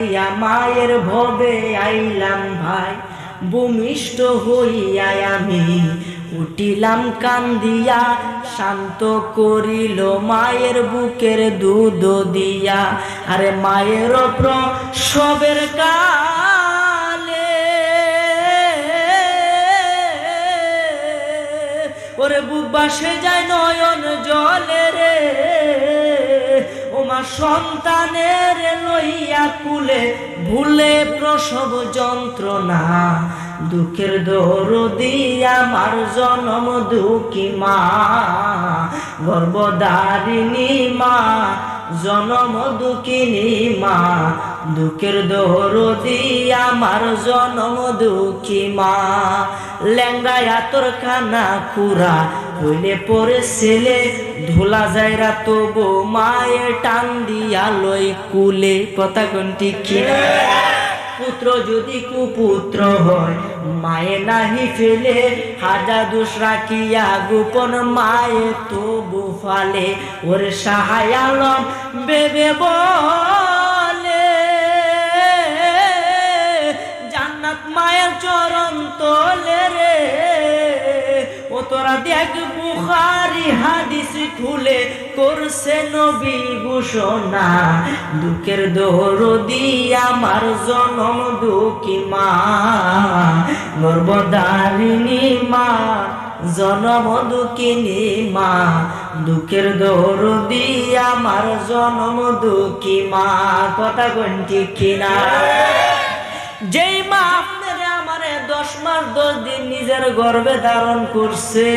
মায়ের ভবে আইলাম ভাই, ভূমিষ্ঠ হইয়া আমি উঠিলাম কান্দিয়া, শান্ত করিল মায়ের বুকের দুধ দিয়া। আরে মায়ের প্রসবের কালে ওরে বুক বাসে যায় নয়ন জলে রে, ওমা সন্তানের লইয়া কুলে ভুলে প্রসব যন্ত্রণা, দুঃখের দরদি আমার জনম দুঃখী মা, গর্ভধারিণী মা, জনম দুঃখিনী মা, দুঃখের দরদি আমার জনম দুঃখী মা। ল্যাংড়ায় আতর খানা খুরা হইলে পরে ছেলে, ধুলা যায়রা তবু মায়ের টান দিয়া লই কুলে। কথা কোনটি কিনা? পুত্র যদি কুপুত্র হয় মায়ে নাহি ফেলে, হাজার দোষ রাখিয়া গোপন মায়ে তবু ফালে। ওরে সাহায় আলম বেবে বলে, জান্নাত মায়ের চরণ তলে রে। ও তোরা দেখ বুখারী হাদিস খুলে করছে নবী ঘোষণা, দুঃখের দরদি আমার জনম দুঃখী মা, গর্ভধারিণী মা, জনম দুঃখিনী মা, দুঃখের দরদি আমার জনম দুঃখী মা। কথা কোনটি কিনা? যেই মা আপনারে আমারে 10 মাস 10 দিন নিজের গর্ভে ধারণ করছে,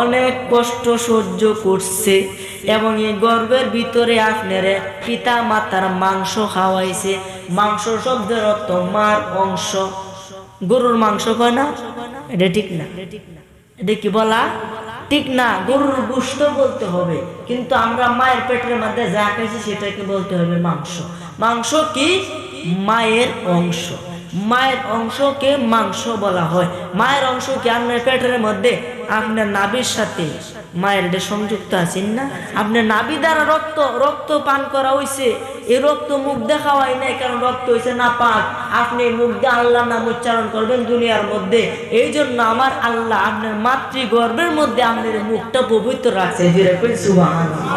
অনেক কষ্ট সহ্য করছে, এবং এই গর্ভের ভিতরে আপনারে পিতা মাতার মাংস খাওয়াইছে। মাংস শব্দের অর্থ মার অংশ। গরুর মাংস কয় না? এটা ঠিক না, এটা কি বলা ঠিক না। গরুর গোশত বলতে হবে, কিন্তু আমরা মায়ের পেটের মধ্যে যা খাইছি সেটাকে বলতে হবে মাংস। মাংস কি? মায়ের অংশ। মায়ের অংশকে মাংস বলা হয়। মায়ের অংশ কি? আপনার পেটের মধ্যে আপনার নাভির সাথে মায়ের সংযুক্ত আছেন না? আপনার নাভি দ্বারা রক্ত পান করা হয়েছে। এই রক্ত মুখ দেখা হয় নাই, কারণ রক্ত হয়েছে না পাক। আপনি মুখ দিয়ে আল্লাহ নাম উচ্চারণ করবেন দুনিয়ার মধ্যে। এই জন্য আমার আল্লাহ আপনার মাতৃগর্ভের মধ্যে আপনার মুখটা পবিত্র রাখছে। সুবহানাল্লাহ।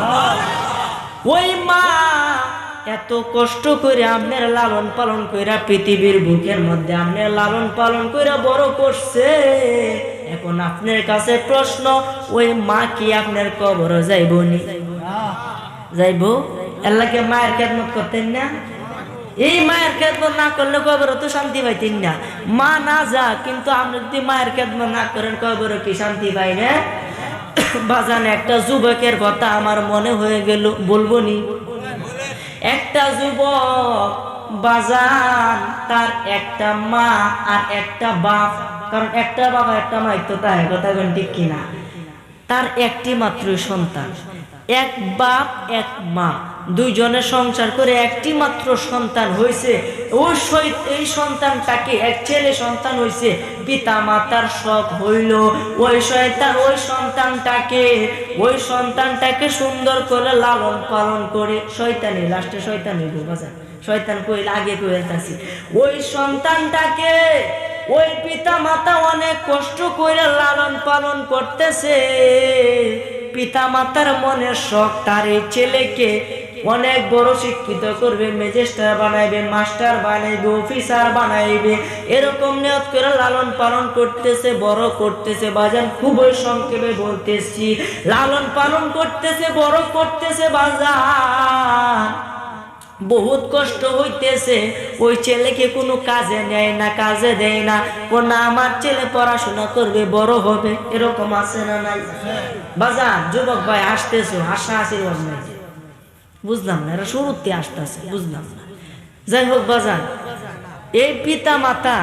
ওই মা এত কষ্ট করে আপনার লালন পালন কইরা পৃথিবীর বুকের মধ্যে আপনার লালন পালন কইরা বড় করছে। এখন আপনার কাছে প্রশ্ন, ওই মা কি আপনার কবরে যাইব নি? যাইব? আল্লাহকে মায়ের খেদমত করতেন না? এই মায়ের খেদমত না করলে কবরে তো শান্তি পাইতেন না। মা না যা, কিন্তু আপনি যদি মায়ের খেদমত না করেন কবরে কি শান্তি পাই না? বাজান, একটা যুবকের কথা আমার মনে হয়ে গেল, বলবো নি? একটা যুবক বাজান, তার একটা মা আর একটা বাপ, কারণ একটা বাবা একটা মা তো তাই। কথা বলেন ঠিক কিনা? তার একটি মাত্র সন্তান, এক বাপ এক মা, দুইজনের সংসার করে একটি মাত্র সন্তান হয়েছে। এই সন্তানটাকে, এক ছেলে সন্তান হয়েছে, পিতা মাতার শখ হইল ওই সন্তানটাকে সুন্দর করে লালন পালন করে শয়তানি, লাস্টে শয়তানি বাজার, শয়তান কইল আগে কইতাছি। ওই সন্তানটাকে ওই পিতা মাতা অনেক কষ্ট করে লালন পালন করতেছে। পিতা মাতার মনের শখ তার এই ছেলেকে অনেক বড় শিক্ষিত করবে, ম্যাজিস্ট্রেট বানাইবে, মাস্টার বানাইবে, অফিসার বানাইবে, এরকম নিয়ত করে লালন পালন করতেছে, বড় করতেছে। বাজান, খুবই সংক্ষেপে বলতেছি, লালন পালন করতেছে, বড় করতেছে। বাজান, বহুত কষ্ট হইতেছে। ওই ছেলেকে কোনো কাজে নেয় না, কাজে দেয় না। কোন আমার ছেলে পড়াশোনা করবে, বড় হবে, এরকম আছে না নাই? বাজান, যুবক ভাই আসতেছো, আশা আশীর্বাদ নাই, বুঝলাম না, এরা শুরুতে আসতেছে, বুঝলাম না। যাই হোক বাজান, এই পিতা মাতা,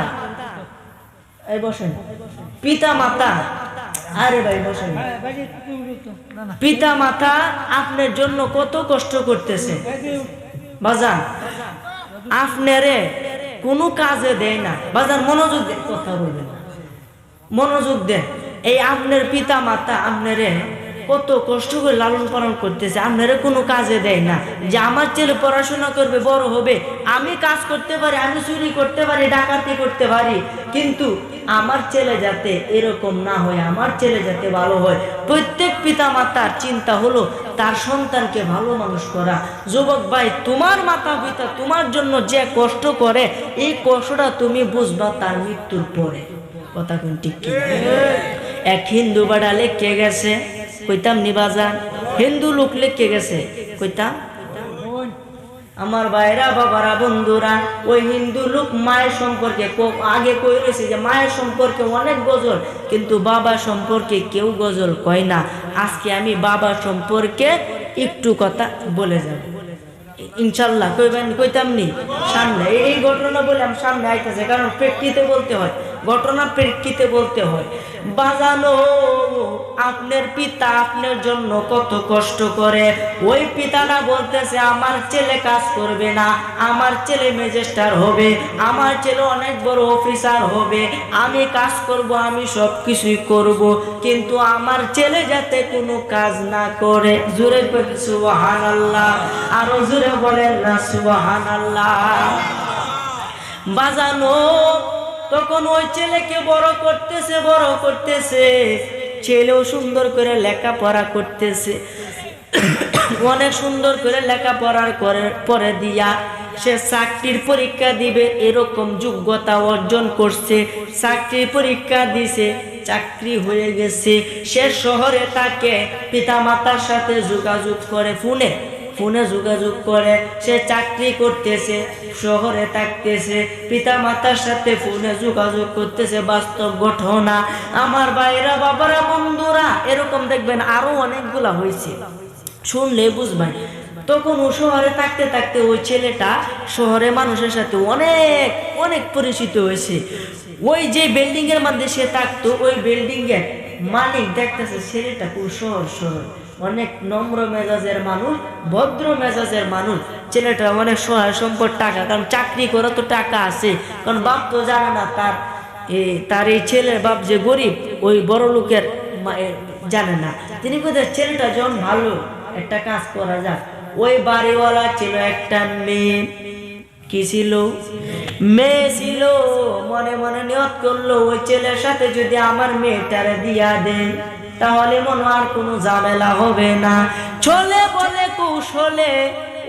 এই বসেন, পিতা মাতা, আরে ভাই বসেন, পিতা মাতা আপনার জন্য কত কষ্ট করতেছে। বাজান, আপনারে কোনো কাজে দেয় না। বাজান, মনোযোগ দেন, কথা বলবেন না, মনোযোগ দেন। এই আপনার পিতা মাতা আপনারে কত কষ্ট করে লালন পালন করতেছে, আপনারা কোনো কাজে দেয় না যে আমার ছেলে পড়াশোনা করবে, বড় হবে, আমি কাজ করতে পারি, আমি চুরি করতে পারি, ডাকাতি করতে পারি, কিন্তু আমার ছেলে যাতে এরকম না হয়, আমার ছেলে যাতে ভালো হয়। প্রত্যেক পিতা মাতার চিন্তা হলো তার সন্তানকে ভালো মানুষ করা। যুবক ভাই, তোমার মাতা পিতা তোমার জন্য যে কষ্ট করে, এই কষ্টটা তুমি বুঝবা তার মৃত্যুর পরে। কথা কোন ঠিক কি? এক হিন্দু বাড়া লেখকে গেছে, কইতাম নিবাজান, হিন্দু লোক লেখকে গেছে, কইতাম আমার ভাইরা বাবারা বন্ধুরা, ওই হিন্দু লোক মায়ের সম্পর্কে আগে কই রয়েছে যে মায়ের সম্পর্কে অনেক গজল, কিন্তু বাবা সম্পর্কে কেউ গজল কয় না। আজকে আমি বাবা সম্পর্কে একটু কথা বলে যাব ইনশাল্লাহ, কইতাম নি সামনে। এই ঘটনা বলে আমি সামনে আইতেছে, কারণ প্রেক্ষিতে বলতে হয়, ঘটনা প্রেক্ষিতে বলতে হয়। বাজানো, আপনার পিতা আপনার জন্য কত কষ্ট করে, ওই পিতাটা বলতেছে আমার ছেলে কাজ করবে না, আমার ছেলে ম্যাজিস্ট্রেট হবে, আমার ছেলে অনেক বড় অফিসার হবে, আমি কাজ করব, আমি সব কিছুই করব, কিন্তু আমার ছেলে যাতে কোনো কাজ না করে। জোরে বলেন সুবহানাল্লাহ, আরো জোরে বলেন না সুবহানাল্লাহ। বাজানো, তখন ওই ছেলেকে বড় করতেছে, ছেলেও সুন্দর করে লেখাপড়া করতেছে, অনেক সুন্দর করে লেখাপড়ার পরে দিয়া সে চাকরির পরীক্ষা দিবে এরকম যোগ্যতা অর্জন করছে, চাকরির পরীক্ষা দিছে, চাকরি হয়ে গেছে। সে শহরে থাকে, পিতা মাতার সাথে যোগাযোগ করে, ফোনে যোগাযোগ করে, সে চাকরি করতেছে, শহরে থাকতেছে, পিতা মাতার সাথে ফোনে যোগাযোগ করতেছে। বাস্তব ঘটনা আমার ভাইরা বাবারা বন্ধুরা, এরকম দেখবেন আরো অনেকগুলা হয়েছে, শুনলে বুঝবেন। তখন ও শহরে থাকতে থাকতে ওই ছেলেটা শহরে মানুষের সাথে অনেক অনেক পরিচিত হয়েছে। ওই যে বিল্ডিং এর মধ্যে সে থাকতো, ওই বিল্ডিং এর মালিক দেখতেছে ছেলেটা খুব সহজ, অনেক নম্র মেজাজের মানুষ, ভদ্র মেজাজের মানুষ, ছেলেটা অনেক সহায় সম্পদ, টাকা, কারণ চাকরি করে তো টাকা আছে, কারণ বাপ তো জানে না তার এই ছেলের বাপ যে গরিব, ওই বড় লোকের জানে না। তিনি কোথায় ছেলেটা যখন ভালো একটা কাজ করা যাক, ওই বাড়িওয়ালা ছিল একটা মেয়ে, কি ছিল? মেয়ে ছিল। মনে মনে নিয়ত করলো ওই ছেলের সাথে যদি আমার মেয়েটারে দিয়া দেয় তাহলে মনে আর কোনো ঝামেলা হবে না। চলে বলে কৌশলে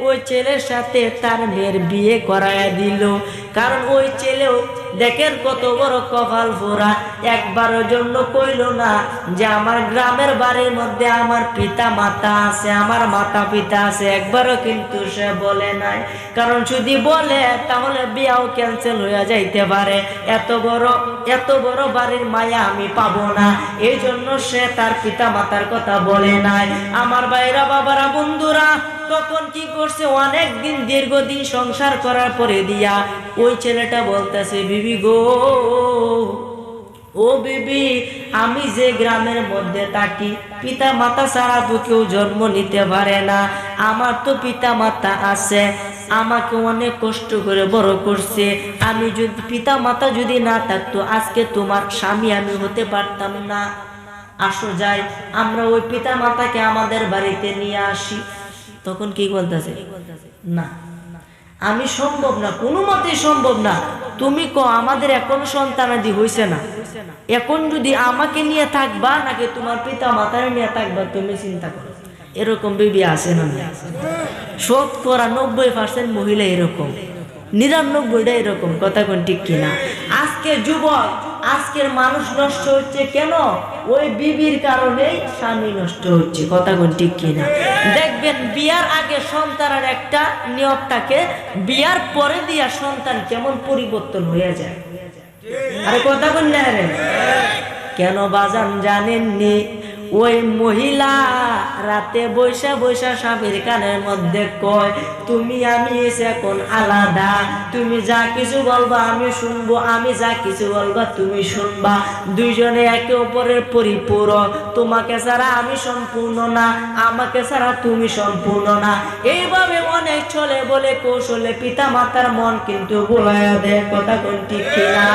ওই ছেলের সাথে তার মেয়ের বিয়ে করায়া দিল। কারণ ওই ছেলেও দেখেন কত বড় কপাল পোড়া, একবারের জন্য কইল না যে আমার গ্রামের বাড়ির মধ্যে আমার পিতা মাতা আছে, আমার মাতা পিতা আছে, একবারও কিন্তু সে বলে নাই। কারণ যদি বলে তাহলে বিয়াও ক্যান্সেল হয়ে যাইতে পারে, এত বড় বাড়ির মায়া আমি পাবো না, এই জন্য সে তার পিতা মাতার কথা বলে নাই। আমার ভাইরা বাবারা বন্ধুরা, তখন কি করছে, অনেক দিন দীর্ঘদিন সংসার করার পরে দিয়া ওই ছেলেটা বলতেছে, বিবি গো, ও বিবি, আমি যে গ্রামের মধ্যে থাকি পিতা মাতা ছাড়া তো কেউ জন্ম নিতে পারে না, আমার তো পিতা মাতা আছে, আমাকে অনেক কষ্ট করে বড় করছে, আমি যদি পিতা মাতা যদি না থাকতো আজকে তোমার স্বামী আমি হতে পারতাম না। আসো যাই, আমরা ওই পিতা মাতাকে আমাদের বাড়িতে নিয়ে আসি। তখন কি বলতেছে, না আমি সম্ভব না, কোনো মতেই সম্ভব না, তুমি কো আমাদের এখন সন্তানাদি হইছে না, এখন যদি আমাকে নিয়ে থাকবা নাকি তোমার পিতা মাতার নিয়ে থাকবা, তুমি চিন্তা করো। এরকম বিবি আছে না? 90% মহিলা এরকম, 99টা এরকম। কথা কোন ঠিক কিনা? আজকে যুবক, আজকের মানুষ নষ্ট হচ্ছে কেন? ওই বিবির কারণেই স্বামী নষ্ট হচ্ছে। কথা কোন ঠিক কিনা? দেখবেন বিয়ার আগে সন্তানের একটা নিয়ত থাকে, বিয়ার পরে দিয়া সন্তান কেমন পরিবর্তন হয়ে যায়। আরে কথা কোন না রে? কেন বাজান জানেননি? ওই মহিলা রাতে বৈশা স্বামীর কানের মধ্যে কয়, তুমি আমি এখন আলাদা, তুমি যা কিছু বলবা আমি শুনবো, আমি যা কিছু বলবা তুমি শুনবা, দুইজনে একে অপরের পরিপূরক, তোমাকে ছাড়া আমি সম্পূর্ণ না, আমাকে ছাড়া তুমি সম্পূর্ণ না। এইভাবে অনেক চলে বলে কৌশলে পিতা মাতার মন কিন্তু ভুলাইয়া দেয়। কথা কোন ঠিক কিনা?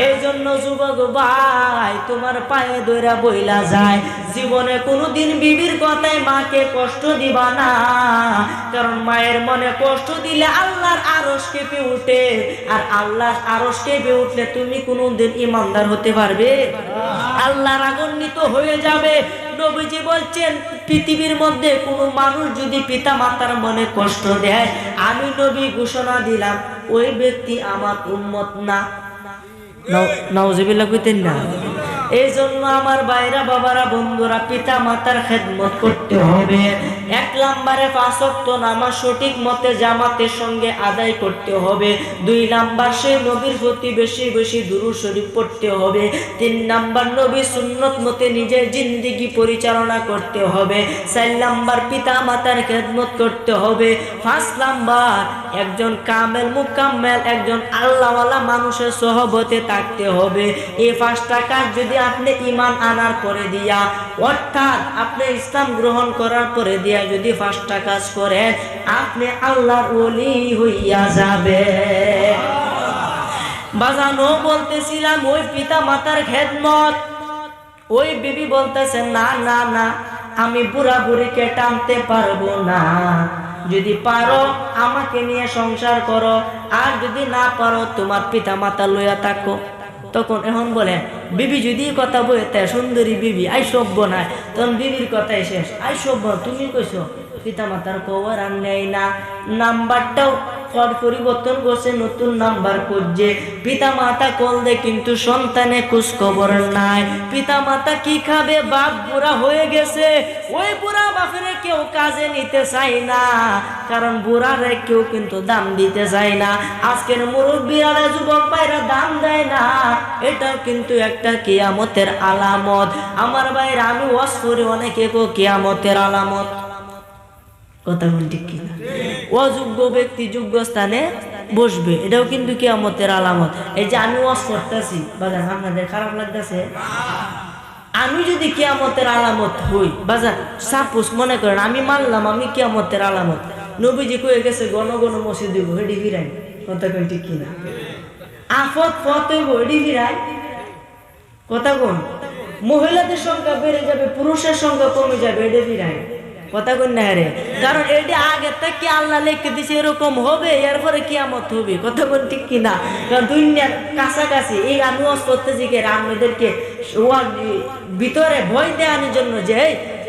এই জন্য যুবক ভাই, তোমার পায়ে দইরা বইলা যায়, জীবনে কোনোদিন বিবির কথায় মাকে কষ্ট দিবা না, কারণ মায়ের মনে কষ্ট দিলে আল্লাহর আরশ কেঁপে উঠে, আর আল্লাহর আরশ কেঁপে উঠলে তুমি কোনোদিন ইমানদার হতে পারবে? আল্লাহ রাগান্বিত হয়ে যাবে। নবীজি বলছেন, পৃথিবীর মধ্যে কোনো মানুষ যদি পিতা মাতার মনে কষ্ট দেয়, আমি নবী ঘোষণা দিলাম ওই ব্যক্তি আমার উম্মত না। নাউজুবিল্লাহ কইতেন না? এই জন্য আমার ভাইরা, বাবারা, বন্ধুরা, পিতা মাতার খেদমত করতে হবে। 1 নম্বরে 5 ওয়াক্ত নামাজ সঠিক মতে জামাতের সঙ্গে আদায় করতে হবে। 2 নাম্বার সেই নবীর প্রতি বেশি বেশি দুরূদ শরীফ পড়তে হবে। 3 নাম্বার নবী সুন্নত মতে নিজের জিন্দেগি পরিচালনা করতে হবে। 4 নাম্বার পিতা মাতার খেদমত করতে হবে। 5 নাম্বার একজন কামেল মুকাম্মেল, একজন আল্লাহওয়ালা মানুষের সহবতে থাকতে হবে। এই 5টা কাজ যদি আপনি ঈমান আনার পরে দিয়া, অর্থাৎ আপনি ইসলাম গ্রহণ করার পরে দিয়া যদি 5টা কাজ করেন, আপনি আল্লাহর ওলি হইয়া যাবে। বাজানো বলতেছিলাম ওই পিতা মাতার খেদমত। ওই বিবি বলতেছে, না না না, আমি বুড়া বুড়িকে টানতে পারবো না, যদি পারো আমাকে নিয়ে সংসার করো, আর যদি না পারো তোমার পিতা মাতা লইয়া থাকো। তখন এখন বলে বিবি যদি কথা বলতে, সুন্দরী বিবি আই সভ্য নাই, তখন বিবির কথাই শেষ। আই সভ্য তুমি কইছো, পিতা মাতার খবর আর নেই না। নাম্বারটাও পরিবর্তন করছে, নতুন নাম্বার খুঁজছে। পিতা মাতা কল দে কিন্তু সন্তানের খোঁজ খবর নাই। পিতা মাতা কি খাবে? বাপ বুড়া হয়ে গেছে, ওই বুড়া বাপের কেউ কাজে নিতে চায় না, কারণ বুড়ারে কেউ কিন্তু দাম দিতে চায় না। আজকের মুরব্বীরা, যুবক ভাইরা দাম দেয় না, এটাও কিন্তু একটা কিয়ামতের আলামত। আমার ভাইরা, আমি ওয়াজ করি অনেকে কিয়ামতের আলামত, কথা বল ঠিক কিনা? অযোগ্য ব্যক্তি যোগ্য স্থানে বসবে, এটাও কিন্তু কিয়ামতের আলামত। এই যে আমি ওয়াজ করতেছি, বাজান আপনাদের খারাপ লাগতেছে? আমি যদি কিয়ামতের আলামত হই, বাজান সাপোজ মনে করেন আমি মানলাম আমি কিয়ামতের আলামত, নবীজি কয়ে গেছে ঘন ঘন মসজিদ দিব, হেডি ফিরাই, কথা কই ঠিক কিনা? আফত ফত হইব, হেডি ফিরাই, কথা কোন? মহিলাদের সংখ্যা বেড়ে যাবে, পুরুষের সংখ্যা কমে যাবে, হেডি ফিরাই, কথা কই না রে? কারণ এটি আগে থেকে আল্লাহ লিখে দিছে এরকম হবে, এরপরে কিয়ামত হবে, কথা বল ঠিক কিনা? কারণ দুনিয়ার কাছাকাছি এই আমি ওয়াজ করতেছি কে আমাদেরকে ভিতরে ভয় দেওয়ানোর জন্য যে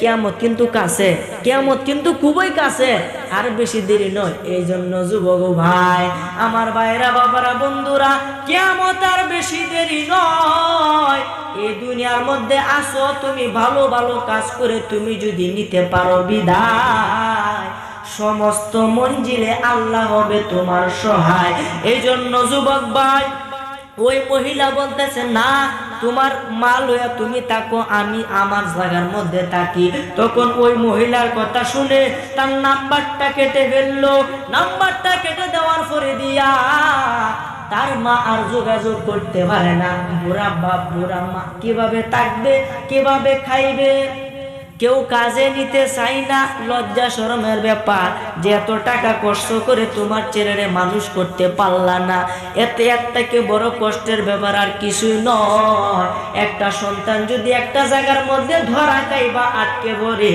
কিয়ামত কিন্তু কাছে, কিয়ামত কিন্তু খুবই কাছে, আর বেশি দেরি নয়। এই জন্য যুবক ভাই, আমার ভাইরা, বাবারা, বন্ধুরা, কিয়ামত আর বেশি দেরি নয়। এই দুনিয়ার মধ্যে আসো তুমি, ভালো ভালো কাজ করে তুমি যদি নিতে পারো বিদায়, সমস্ত মঞ্জিলে আল্লাহ হবে তোমার সহায়। এই জন্য যুবক ভাই, ওই মহিলা বলতেছে, না তোমার মা লইয়া তুমি থাকো, আমি আমার জায়গার মধ্যে থাকি। তখন ওই মহিলার কথা শুনে তার নাম্বারটা কেটে ফেললো। নাম্বারটা কেটে দেওয়ার পরে দিয়া তার মা আর যোগাযোগ করতে পারে না। বুড়া বাপ বুড়া মা কিভাবে থাকবে, কিভাবে খাইবে? কেউ কাজে নিতে চাই না, লজ্জা শরমের ব্যাপার, যে এত টাকা কষ্ট করে তোমার ছেলেরে মানুষ করতে পারলা না, এতে এর থেকে বড় কষ্টের ব্যাপার আর কিছুই নয়। একটা সন্তান যদি একটা জায়গার মধ্যে ধরা খাই বা আটকে পড়ে,